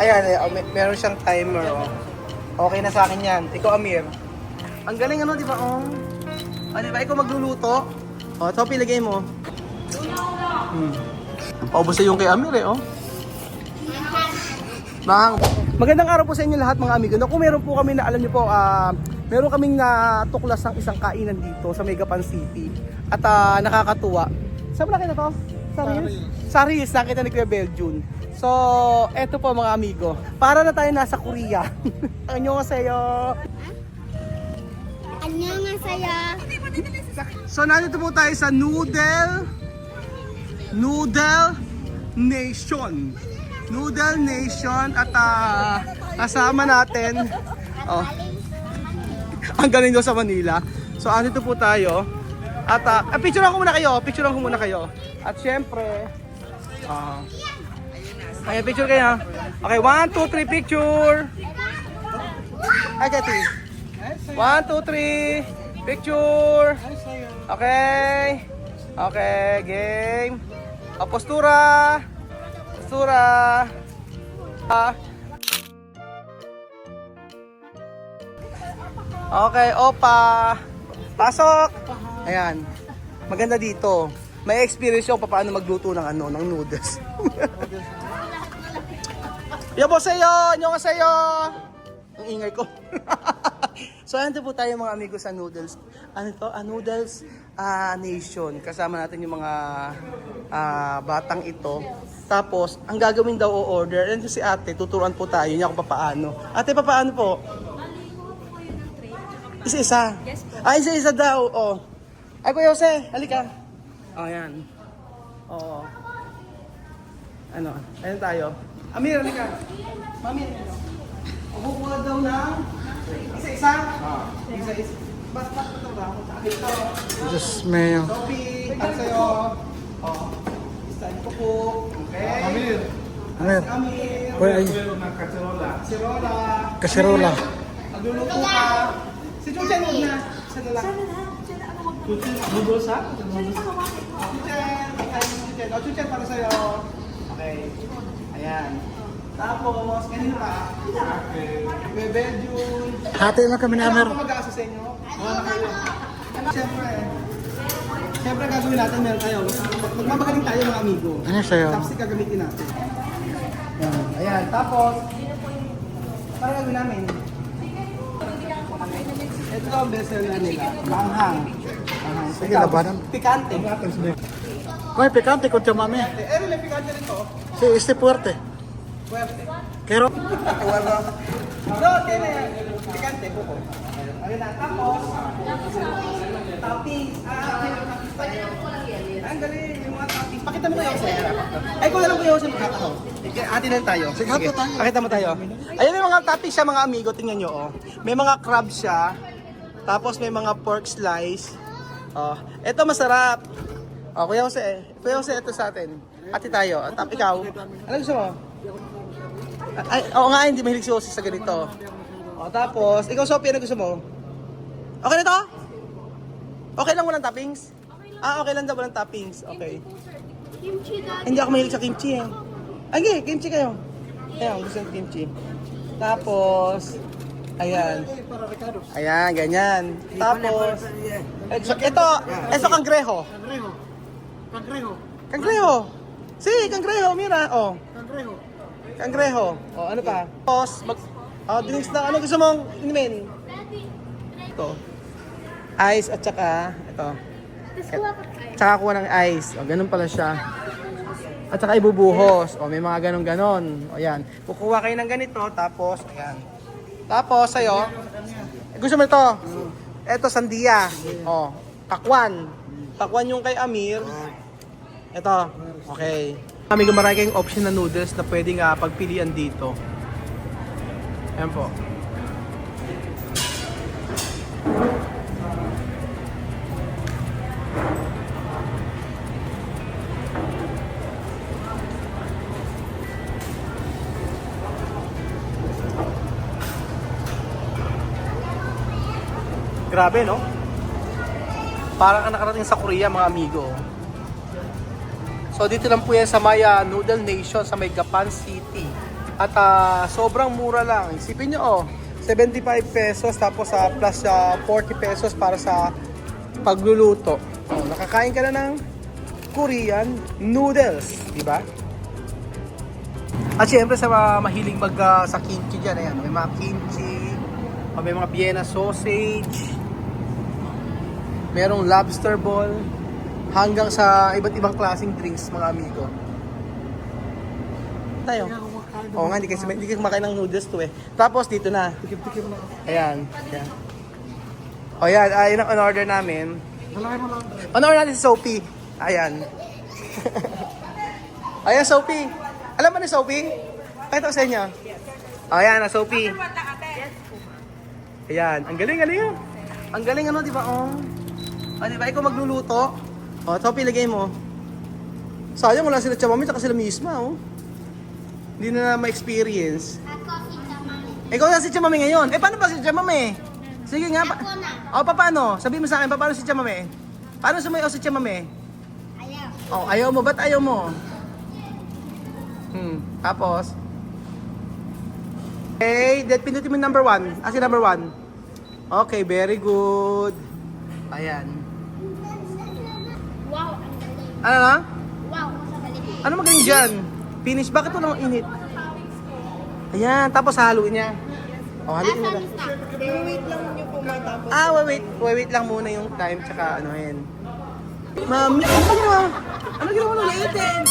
Ayan, meron siyang timer, oh. Okay na sa akin yan. Ikaw, Amir. Ang galing ano, di ba, oh? Di ba, ikaw magluluto? Oh, ito, pilagay mo. Paubos na yung kay Amir, eh, oh. Magandang araw po sa inyo lahat, mga amigo. Kung meron po kami na, alam niyo po, meron kaming natuklas ng isang kainan dito sa Megapan City. At nakakatuwa. Saan mo nakita to? Sa Reels, nakita ni Kuya Beljun. So, eto po mga amigo. Para na tayo nasa Korea. Annyeonghaseyo. Annyeonghaseyo. So, nandito po tayo sa Noodle Nation. Noodle Nation at kasama natin ang galing daw sa Manila. So andito po tayo at picturean ko muna kayo. At syempre ayan, picture kayo. Okay, 1, 2, 3 picture. Hi Katy. 1, 2, 3 picture. Okay. Okay, game. Postura. Okay, opa. Pasok. Ayan. Maganda dito. May experience yung paano magluto ng ng noodles. Yaboseo, annyeonghaseyo. Ang ingay ko. So andito po tayo mga amigo sa noodles. Ano to? Noodles Nation. Kasama natin yung mga batang ito. Tapos, ang gagawin daw o-order. And si ate, tuturuan po tayo niya kung paano. Ate, paano po? Isa-isa? Yes po. Isa-isa daw. Oh. Ay, Kuya Jose, halika. Oh, yan. Oo. Ayan tayo. Amir, halika. Mami, halika. Kukuha daw ng isa-isa? Isa-isa. Basta ito ba? Ito. Diyos mayo. Sophie, para sa'yo. Oh. Isahin ko po. Okay. Amir. Amir. Kuya ay. Kaserola. Magluluto ka. Si Chuchen, huwag na. Isa na lang. Noodles ha? Chuchen. Chuchen para sa'yo. Okay. Ayan. Tapos, kanino ka? May Beljun. Hati na kami na Amir. Ano mag-aasa sa inyo? Siyempre gagawin natin, meron tayo. Magmamagaling tayo mga amigo. Ano sa'yo? Chopstick gagamitin natin. Ayan. Tapos, para gagawin namin. Ito ang bestseller nila. Manghang. Sige, labanan. Pikante. Kuya, pikante ko siya mami. Rin, pikante rin to. Si Este Puerte. Puwerte. Kero. Wala. No, tiene. Pikante, buko. Ayun na. Tapos, toppings. Ang galing. Yung mga toppings. Pakita mo kayo sa'yo. Ay, kung alam ko yung sa'yo magkakaho. Ati lang tayo. Sige, hato tayo. Pakita mo tayo. Ayun yung mga toppings siya mga amigo. Tingnan nyo, oh. May mga crab siya. Tapos may mga pork slice. Oh, ito masarap. Oh, Kuya Jose, ito sa atin. Ati tayo. At ikaw, ano gusto mo? Ay, oo nga, hindi mahilig si Jose sa ganito. Oh, tapos, ikaw Sophie, ano gusto mo? Okay na to? Okay lang walang toppings? Okay lang daw walang toppings. Okay. Kimchi dati. Hindi ako mahilig sa kimchi eh. Okay, kimchi kayo. Ayan, gusto ng kimchi. Tapos, ayan. Ayan, ganyan. Tapos, ito kangreho. Kangreho. Si, kangreho, mira. Oh. Kangreho. Oh, ano pa? Tapos, drinks na, ano gusto mong inumin? Ito. Ice at saka, ito. Tsaka kuha ng ice. O, ganun pala siya. At saka ibubuhos. O, may mga ganon-ganon. O, yan. Kukuha kayo ng ganito, tapos, ayan. Tapos, sa'yo, gusto mo ito? Ito, sandia. O, pakwan. Pakwan yung kay Amir. Ito, okay. Amigo, marami kayong option na noodles na pwedeng pagpilian dito. Ayan po. Grabe, no? Parang ka nakarating sa Korea, mga amigo. So, dito lang po yan sa Maya Noodle Nation sa Megapan City. At sobrang mura lang. Isipin nyo, 75 pesos tapos plus 40 pesos para sa pagluluto. Nakakain ka na ng Korean noodles, di ba? At syempre sa mga mahilig sa kimchi dyan, ayan, may mga kimchi, may mga Vienna sausage, merong lobster ball, hanggang sa iba't ibang klaseng drinks, mga amigo. Tayo. Oo nga, hindi kasi kumakain ng noodles to eh. Tapos dito na. Tikim-tikim na. Ayan. Ayan. O yan, yun ang on-order namin. Malaki mo lang. On-order natin si Sophie. Ayan. Ayan, Sophie. Alam mo ni Sophie? Pakita ko sa inyo. Ayan, na Sophie. Ayan, ang galing. Ang galing ano, di ba? Oh. Di ba? Ikaw magluluto. O, Sophie, lagay mo. Sayang, wala sila Chamami, tsaka sila misma, oh. Hindi na ma-experience. Ako si Chamami. Ikaw na si Chamami ngayon. Paano ba si Chamami? Sige nga. Ako na. Paano? Sabihin mo sa akin, paano si Chamami? Paano sumayaw si Chamami? Ayaw. Ayaw mo. Ba't ayaw mo? Tapos? Okay, pinutin mo yung number 1. Si number 1. Okay, very good. Ayan. Wow, ang galing. Ano na? Wow, ang galing. Ano magaling dyan? Finish. Bakit walang init? Ayan, tapos haluin niya. Haluin mo na. Wait lang niyo po matapos. Wait lang muna yung time tsaka anuhin. Mami, ano ginawa? Ano ginawa Lola Eden?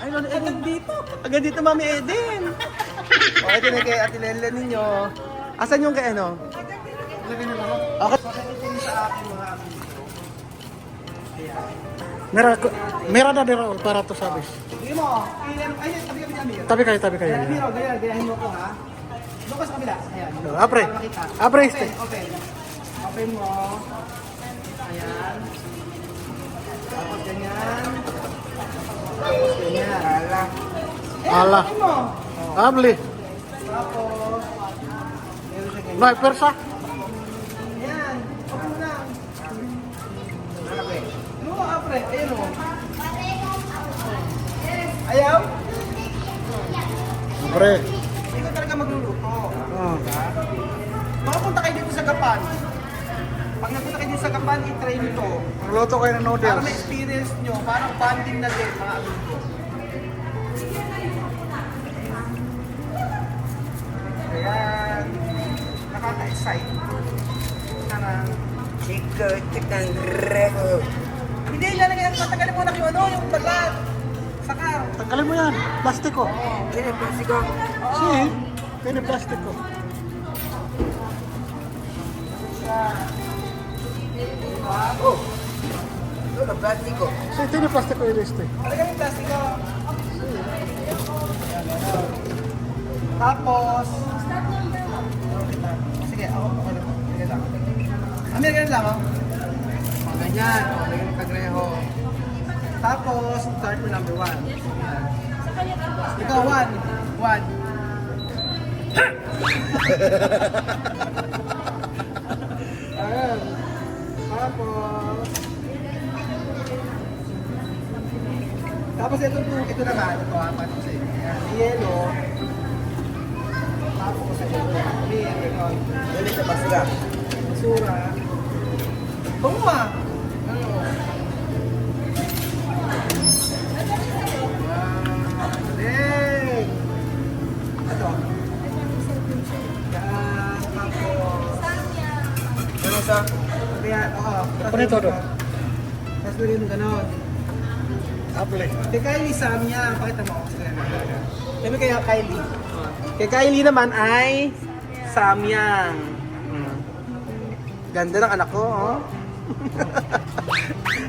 Ay, Lola Eden dito. Agad dito, Mami Eden. Ito na kay Ate Lela ninyo. Asan yung kay ano? Lagyan nyo lang. Okay. Ito yung sa akin mga amigo. Mera na dira para to sabis. Sige mo. Ay, Tabi kayo. Gayahin mo ko ha. Doon ka sa kabila. Ayan. Apre. Para makita. Apre este. Open. Open mo. Ayan. Tapos ganyan. Tapos ganyan. Ala. Open mo. Abli. Tapos. Meron siya ganyan. Nay persa. Ayan. Open mo na. Apre. Ano mo, apre? Ayan o. Ayaw? Apre. Ikaw talaga magluluto. Ah. Makapunta kayo dito sa Gapan. Pag napunta kayo dito sa Gapan, i-try nyo to. Magluto kayo ng Para noodles. ma-experience nyo, parang bonding na din, mga amigo. Ayan. Nakaka-excite. Tarang. Chico, cangrejo. Hindi, lalagyan ang patagalin mo na yung yung balat. Sakar. Tanggalin mo yan. Plastiko. Tiene plástico. Si. Tiene plastiko. No, no, plástico. Si, tiene plastiko yun este. Talaga yung plastiko. Tapos, sige, ako okay lang. Sige lang. Ganyan lang, oh. Ganyan, oh, ganyan yung kagreho. Tapos, start mo number 1. Ikaw, 1. Ayan. Tapos, ito naman, ito apat kasi. Ayan, yellow. Tapos, ito, clear, ganon. Dale sa basura. Basura. Bunga! Ano? Galing! Ito. Yan, tapos. Ano sa? Kaya, oo. Ano ito, Dok? Tapos lagyan mo ganon. Apple. Kay Kylie, Samyang. Pakita mo ako sila naman. Kami kay Kylie. Kay Kylie naman ay Samyang. Ganda ng anak ko, oh.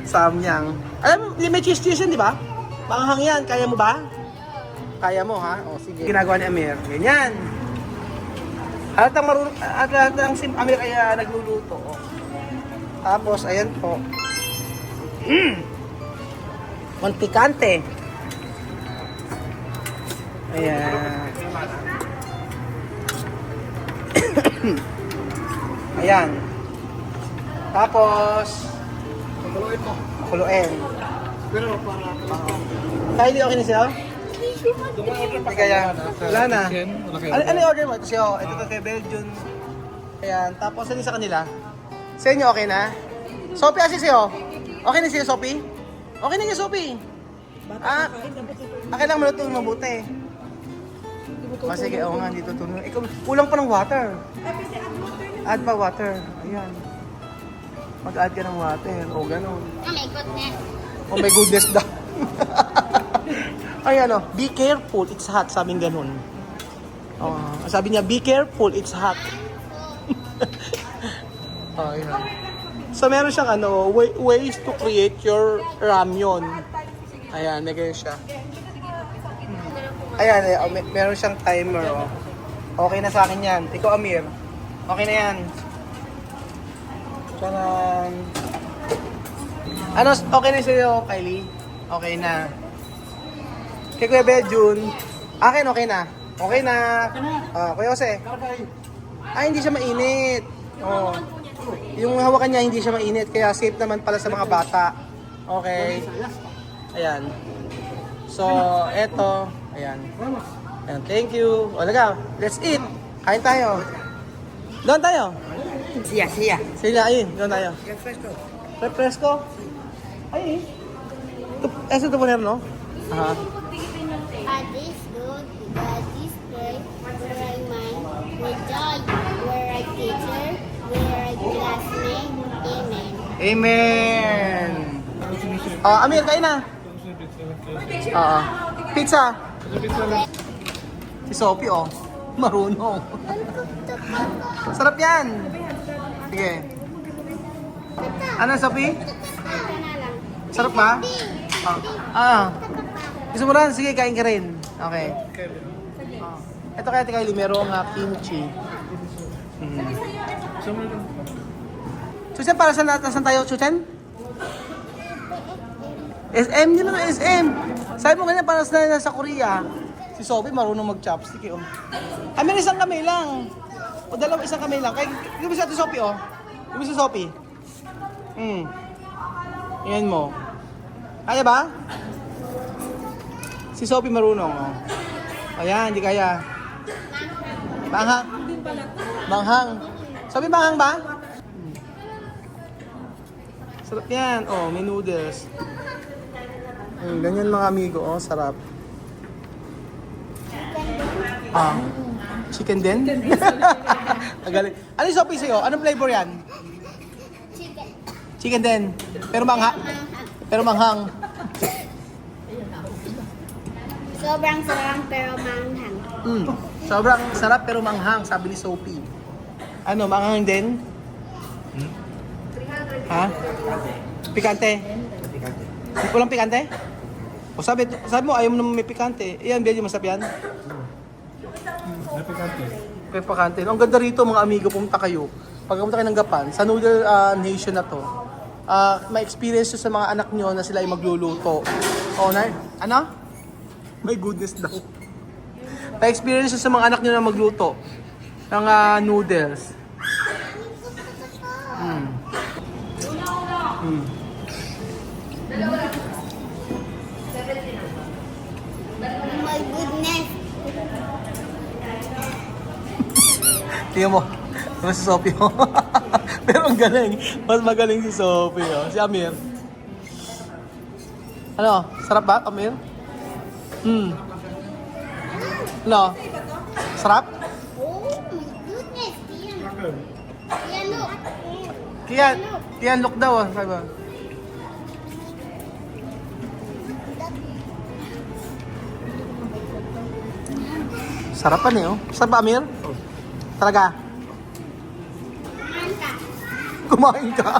Samyang. Alam mo, may cheese yan, di ba? Panghang yan. Kaya mo ba? Kaya mo, ha? O, sige. Ginagawa ni Amir. Ganyan. Halatang Amir kaya nagluluto. Oh. Tapos, ayan po. Montikante. Ayan. Ayan. Tapos, Pagkaluin mo. kuluin. Pero para... Kylie, okay na sa'yo? Hindi kaya. Wala na. Ano yung order mo? Ito siya. Ito kay Belgian. Ayan. Tapos ano yung sa kanila? Sa inyo okay na? Sophie kasi sa'yo. Okay na sa'yo, Sophie? Okay na yung Sophie. Ah, kailangan mo ito mabuti. Sige, oo nga, dito tulong. Ikaw, kulang pa ng water. Add pa water. Ayan. Mag-add ka ng water. O, ganun. Oh my goodness. Oh my goodness daw. Ay, ano, be careful, it's hot. Sabing ganun. Oh, sabi niya, be careful, it's hot. Oh, ayan. So, meron siyang ano, ways to create your ramyon. Ayan, may ganyan siya. Ayan, meron siyang timer, oh. Okay na sa akin yan. Ikaw, Amir. Okay na yan. Tcharan. Ano, okay na sa'yo, Kylie? Okay na. Kay Kuya Bejun, akin okay na. Okay na. Kuya Jose. Hindi siya mainit. Oh. Yung hawakan niya hindi siya mainit, kaya safe naman pala sa mga bata. Okay. Ayan. So, eto. Ayan. Ayan, thank you. O, laga, let's eat. Kain tayo. Doon tayo. Siya. Sila, ayun. Doon tayo. Refresco. Refresco. Ay, ito po na, no? Aha. This good because this great where I mind, where joy, where I teacher, where I classmate. Amen. Amen. Amir, kain na. Oo. Pizza. Si Sophie, oh. Marunong. Sarap yan. Sige. Ano, Sophie? Sarap ba? Gusto mo rin? Sige, kain ka rin. Okay. Ito kaya Kylie, merong kimchi. Chuchen, para saan tayo, Chuchen? SM, yun na SM. Sabi mo ganyan, para sa Korea. Si Sophie marunong mag-chopstick eh. Amin, isang kamay lang. O isang kamay lang. Kaya, yung bisa si Sophie, oh. Yung bisa si Sophie. Yan mo. Kaya ba? Si Sophie marunong, oh. Ayan, hindi kaya. Manghang. Manghang. Sophie, manghang ba? Sarap yan. Oh, may noodles. Ganyan mga amigo, oh. Sarap. Chicken din? Magaling. Ano yung Sophie sa'yo? Anong flavor yan? Chicken. Chicken din. Pero manghang. Sobrang sarap pero manghang. Sobrang sarap pero manghang, sabi ni Sophie. Ano, manghang din? Ha? Pikante? Walang pikante? O sabi mo, ayaw mo naman may pikante. Iyan, Belly, masarap yan? May pikante. Ang ganda rito, mga amigo, pumunta kayo. Pag pumunta kayo ng Japan, sa noodle nation na to, may experience sa mga anak nyo na sila ay magluluto. O, ano? My goodness daw. May experience sa mga anak nyo na magluto ng noodles. Oh my goodness. Tingnan mo. Tingnan si Sophie. Pero ang galing. Mas magaling si Sophie. Oh. Si Amir. Ano? Sarap ba, Amir? Ano? Sarap? Oh my goodness. Yan look. Kian look daw. Oh. Sabi ba? Sarapan eh, oh. Sarap ba, Amir? Talaga? Kumain ka.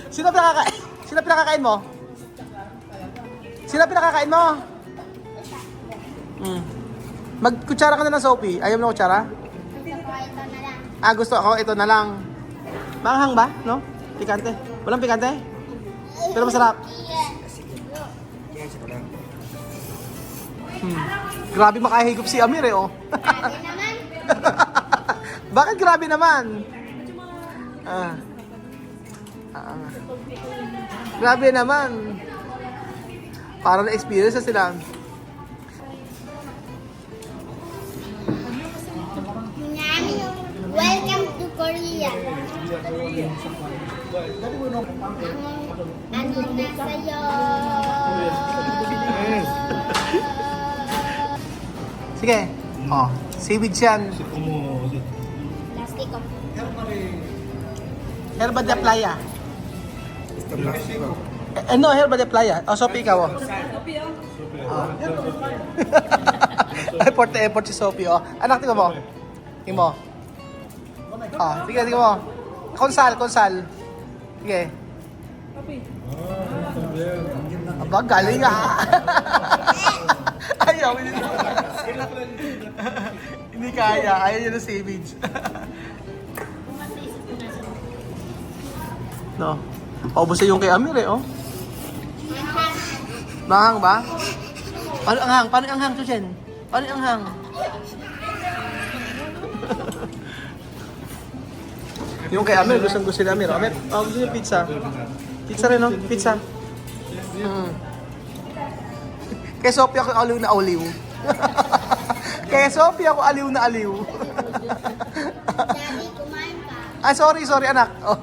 Sino pinakakain mo? Sino pinakakain mo? Magkutsara ka na ng Sophie. Ayaw mo na kutsara? Ito na lang. Gusto ako. Ito na lang. Manghang ba? No? Pikante? Walang pikante? Pero masarap. Grabe makahigop si Amir eh, oh. Grabe naman. Bakit grabe naman? Grabe naman. Para na-experience na sila. Korean. Ano na sa'yo? Sige. Oh, seaweed yan. Plastiko. Herba de playa. Este plástico. No, herba de playa. Oh, Sophie, ikaw. Oh. Effort na effort si Sophie, oh. Anak, tingnan mo. Tingnan mo. Ah, sige, tingnan mo. Konsal. Sige. Aba, galing ah. Ayaw, hindi kaya. Ayaw yun ng savage. No. Paubos na yung kay Amir eh, oh. Mahang ba? Paano ang hang? Paano ang hang, Susan? Paano ang hang? Yung kay Amir, gusto ni Amir. Amir, gusto niyo pizza? Pizza rin, no? Pizza. Kay Sophie ako aliw na aliw. Kay Sophie ako aliw na aliw. Daddy, kumain ka. Ah, sorry anak. Oh,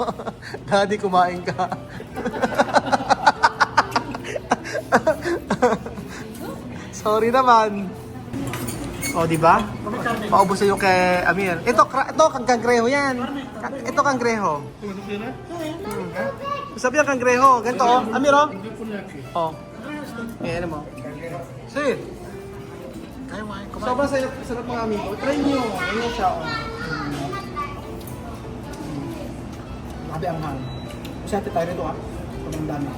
Daddy, kumain ka. Sorry naman. Oh, di ba? Paubos na yung kay Amir. Ito kangreho yan. Ito kangreho. Sabi yung kangreho. Ganito, oh. Amir, oh. Oh. Ayan mo. Sige. Sobrang sarap mga amigo. Try nyo. Ayan siya, oh. Makabi ang hang. Kasi ate tayo rito, ah. Sobrang dami.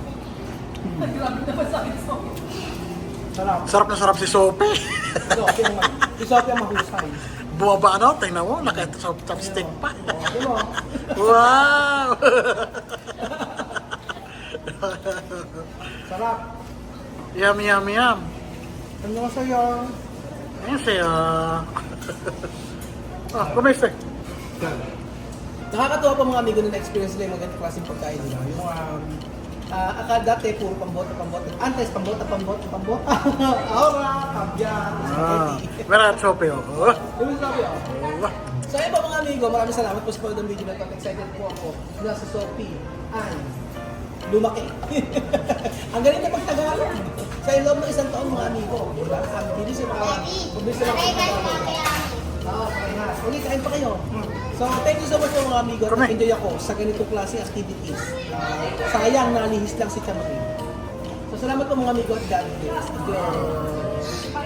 Sarap. Sarap si Sophie. Si Sophie ang mahusay. Buwaba tingnan mo, naka-chopstick pa. Di mo? Wow! Sarap. Yum. Ano ka sa'yo? Ayan siya. Kumiste. Nakakatuwa pa mga amigo na na-experience nila yung mga ganitong klaseng pagkain nila. Yung mga akala dati puro pambota. Antes pambota. Aura, kabyan, spaghetti. Wala Sophie, oh. Yung sabi ako. So ayun po mga amigo, maraming salamat po sa panood ng video na ito. Excited po ako na si Sophie ay lumaki. Ang galing na pagtagalog. Sa loob ng isang taon mga amigo. Diba? Ang bilis yung mga... Daddy, parehas na kaya. Parehas. Ulit, kain pa kayo. So, thank you so much po mga amigo. Enjoy ako sa ganitong klase activities. Sayang nalihis lang si Chamari. So, salamat po mga amigo at God bless. Enjoy.